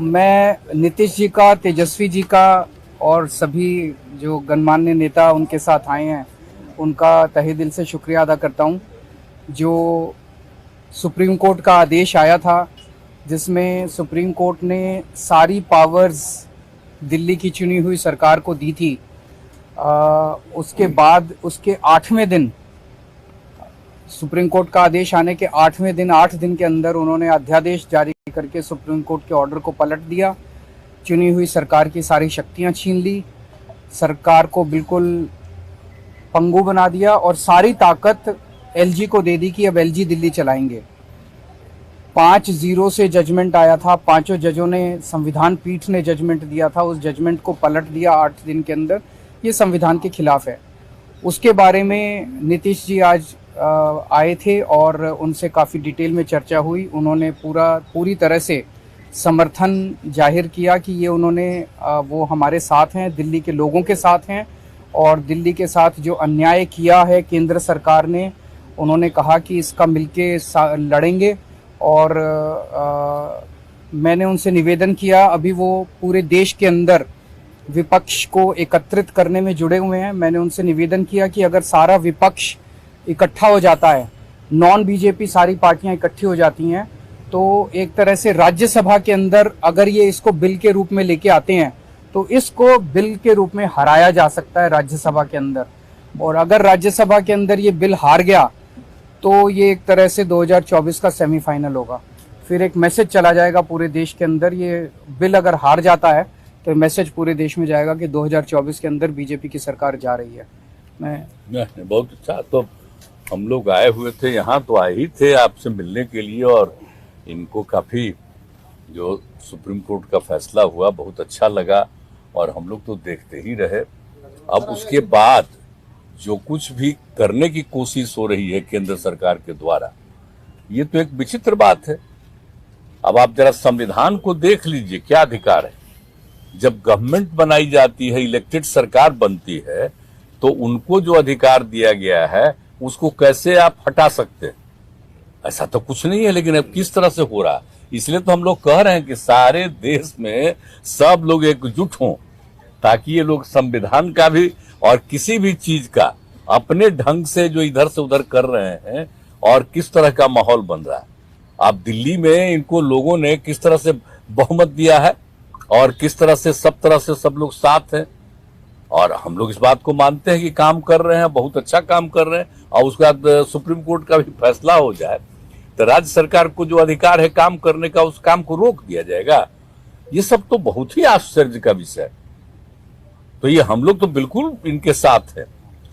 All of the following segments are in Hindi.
मैं नीतीश जी का, तेजस्वी जी का और सभी जो गणमान्य नेता उनके साथ आए हैं उनका तहे दिल से शुक्रिया अदा करता हूं। जो सुप्रीम कोर्ट का आदेश आया था जिसमें सुप्रीम कोर्ट ने सारी पावर्स दिल्ली की चुनी हुई सरकार को दी थी, उसके बाद उसके 8वें दिन, सुप्रीम कोर्ट का आदेश आने के 8वें दिन 8 दिन के अंदर उन्होंने अध्यादेश जारी करके सुप्रीम कोर्ट के ऑर्डर को पलट दिया। चुनी हुई सरकार की सारी शक्तियां छीन ली, सरकार को बिल्कुल पंगु बना दिया और सारी ताकत एलजी को दे दी कि अब एलजी दिल्ली चलाएंगे। 5-0 से जजमेंट आया था, पांचों जजों ने, संविधान पीठ ने जजमेंट दिया था, उस जजमेंट को पलट दिया 8 दिन के अंदर। ये संविधान के खिलाफ है। उसके बारे में नीतीश जी आज आए थे और उनसे काफ़ी डिटेल में चर्चा हुई। उन्होंने पूरी तरह से समर्थन जाहिर किया कि ये वो हमारे साथ हैं, दिल्ली के लोगों के साथ हैं और दिल्ली के साथ जो अन्याय किया है केंद्र सरकार ने, उन्होंने कहा कि इसका मिलके लड़ेंगे। और मैंने उनसे निवेदन किया, अभी वो पूरे देश के अंदर विपक्ष को एकत्रित करने में जुड़े हुए हैं। मैंने उनसे निवेदन किया कि अगर सारा विपक्ष इकट्ठा हो जाता है, नॉन बीजेपी सारी पार्टियां इकट्ठी हो जाती हैं, तो एक तरह से राज्यसभा के अंदर अगर ये इसको बिल के रूप में लेके आते हैं तो इसको बिल के रूप में हराया जा सकता है राज्यसभा के अंदर। और अगर राज्यसभा के अंदर ये बिल हार गया तो ये एक तरह से 2024 का सेमीफाइनल होगा। फिर एक मैसेज चला जाएगा पूरे देश के अंदर। ये बिल अगर हार जाता है तो मैसेज पूरे देश में जाएगा कि 2024 के अंदर बीजेपी की सरकार जा रही है। बहुत अच्छा। तो हम लोग आए हुए थे यहाँ, तो आए ही थे आपसे मिलने के लिए, और इनको काफ़ी जो सुप्रीम कोर्ट का फैसला हुआ बहुत अच्छा लगा और हम लोग तो देखते ही रहे। अब उसके बाद जो कुछ भी करने की कोशिश हो रही है केंद्र सरकार के द्वारा, ये तो एक विचित्र बात है। अब आप जरा संविधान को देख लीजिए, क्या अधिकार है। जब गवर्नमेंट बनाई जाती है, इलेक्टेड सरकार बनती है, तो उनको जो अधिकार दिया गया है उसको कैसे आप हटा सकते हैं? ऐसा तो कुछ नहीं है। लेकिन अब किस तरह से हो रहा है, इसलिए तो हम लोग कह रहे हैं कि सारे देश में सब लोग एकजुट हों, ताकि ये लोग संविधान का भी और किसी भी चीज का अपने ढंग से जो इधर से उधर कर रहे हैं, और किस तरह का माहौल बन रहा है। अब दिल्ली में इनको लोगों ने किस तरह से बहुमत दिया है और किस तरह से सब लोग साथ हैं, और हम लोग इस बात को मानते हैं कि काम कर रहे हैं, बहुत अच्छा काम कर रहे हैं। और उसके बाद सुप्रीम कोर्ट का भी फैसला हो जाए तो राज्य सरकार को जो अधिकार है काम करने का, उस काम को रोक दिया जाएगा। ये सब तो बहुत ही आश्चर्य का विषय है। तो ये हम लोग तो बिल्कुल इनके साथ हैं,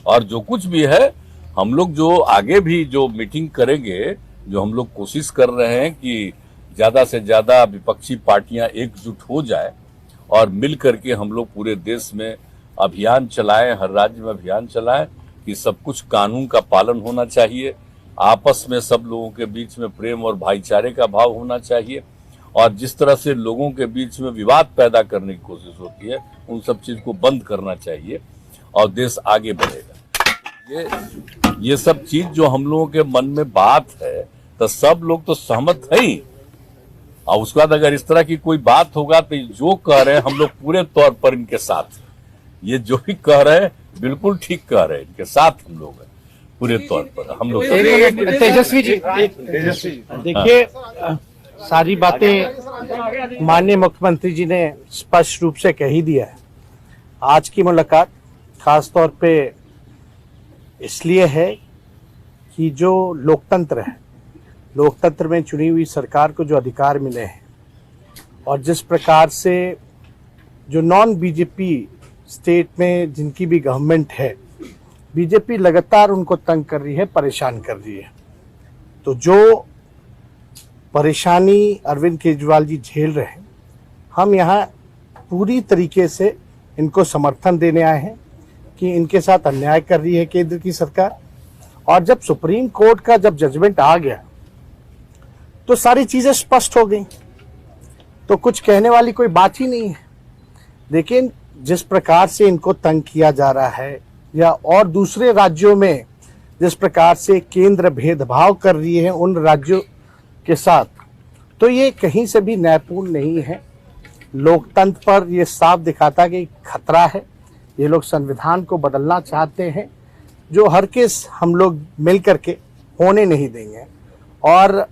और जो कुछ भी है हम लोग जो आगे भी जो मीटिंग करेंगे, जो हम लोग कोशिश कर रहे हैं कि ज्यादा से ज्यादा विपक्षी पार्टियां एकजुट हो जाए और मिल करके हम लोग पूरे देश में अभियान चलाएं, हर राज्य में अभियान चलाएं कि सब कुछ कानून का पालन होना चाहिए, आपस में सब लोगों के बीच में प्रेम और भाईचारे का भाव होना चाहिए, और जिस तरह से लोगों के बीच में विवाद पैदा करने की कोशिश होती है उन सब चीज को बंद करना चाहिए और देश आगे बढ़ेगा। ये सब चीज जो हम लोगों के मन में बात है, तो सब लोग तो सहमत है ही। और उसके बाद अगर इस तरह की कोई बात होगा तो जो कह रहे हैं हम लोग पूरे तौर पर इनके साथ, ये जो भी कह रहे हैं बिल्कुल ठीक कह रहे हैं, इनके साथ हम लोग हैं पूरे तौर पर। हम लोग तेजस्वी जी देखिए, सारी बातें माननीय मुख्यमंत्री जी ने स्पष्ट रूप से कह ही दिया है। आज की मुलाकात खास तौर पे इसलिए है कि जो लोकतंत्र है, लोकतंत्र में चुनी हुई सरकार को जो अधिकार मिले हैं, और जिस प्रकार से जो नॉन बीजेपी स्टेट में जिनकी भी गवर्नमेंट है, बीजेपी लगातार उनको तंग कर रही है, परेशान कर रही है। तो जो परेशानी अरविंद केजरीवाल जी झेल रहे हैं, हम यहाँ पूरी तरीके से इनको समर्थन देने आए हैं कि इनके साथ अन्याय कर रही है केंद्र की सरकार। और जब सुप्रीम कोर्ट का जब जजमेंट आ गया तो सारी चीजें स्पष्ट हो गई, तो कुछ कहने वाली कोई बात ही नहीं है। लेकिन जिस प्रकार से इनको तंग किया जा रहा है, या और दूसरे राज्यों में जिस प्रकार से केंद्र भेदभाव कर रही है उन राज्यों के साथ, तो ये कहीं से भी न्यायपूर्ण नहीं है। लोकतंत्र पर ये साफ दिखाता कि खतरा है। ये लोग संविधान को बदलना चाहते हैं, जो हर केस हम लोग मिल करके होने नहीं देंगे। और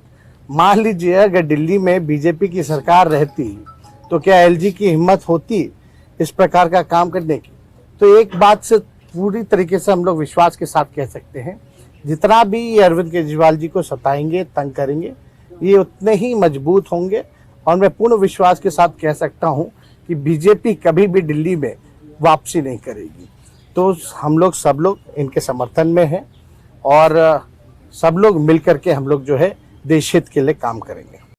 मान लीजिए अगर दिल्ली में बीजेपी की सरकार रहती तो क्या एलजी की हिम्मत होती इस प्रकार का काम करने की? तो एक बात से पूरी तरीके से हम लोग विश्वास के साथ कह सकते हैं, जितना भी ये अरविंद केजरीवाल जी को सताएंगे, तंग करेंगे, ये उतने ही मजबूत होंगे। और मैं पूर्ण विश्वास के साथ कह सकता हूं कि बीजेपी कभी भी दिल्ली में वापसी नहीं करेगी। तो हम लोग सब लोग इनके समर्थन में हैं और सब लोग मिलकर के हम लोग जो है देश हित के लिए काम करेंगे।